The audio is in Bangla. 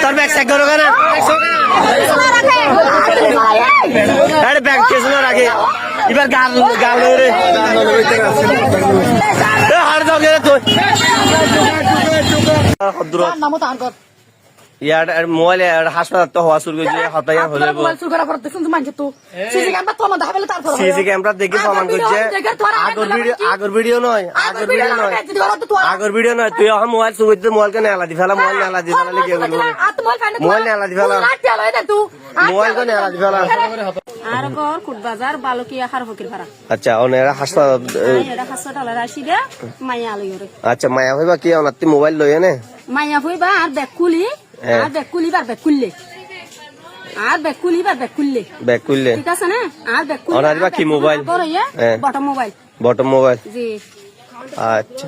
তোর ব্যাগ চেক করো কেন ব্যাগ কেস আগে এবার গাল গাল রে হার যাও গে তুই ইয়ার মোবাইল হাসপাতাল তো হওয়া শুরু করেছে হতাইয়া হলে সিসি ক্যামেরা দেখে প্রমাণ করছে আগর ভিডিও নয় তুই এখন মোবাইল শুরু করতে মোবাইলকে নেলা দি ফেলা মোবাইল নেলা দি ফেলা লিখে মোবাইল নেলা দি ফেলা মোবাইল কে নেলা দি ফেলা আর ঘর কুটবাজার বালকিয়া হার ফকির ভাড়া আচ্ছা ওনেরা হাসপাতাল এটা হাসপাতালের আসিদা মাইয়া লইরে আচ্ছা মায়া হইবা কি অনাতি মোবাইল লইয়া নে মাইয়া হইবা আর ব্যাগ খুলি আর ব্যাগ খুলি বার ব্যাগ খুললে আর ব্যাগ খুলি বার ব্যাগ খুললে ঠিক আছে না আর ব্যাগ খুলি অনারিবা কি mobile bottom mobile bottom mobile জি আচ্ছা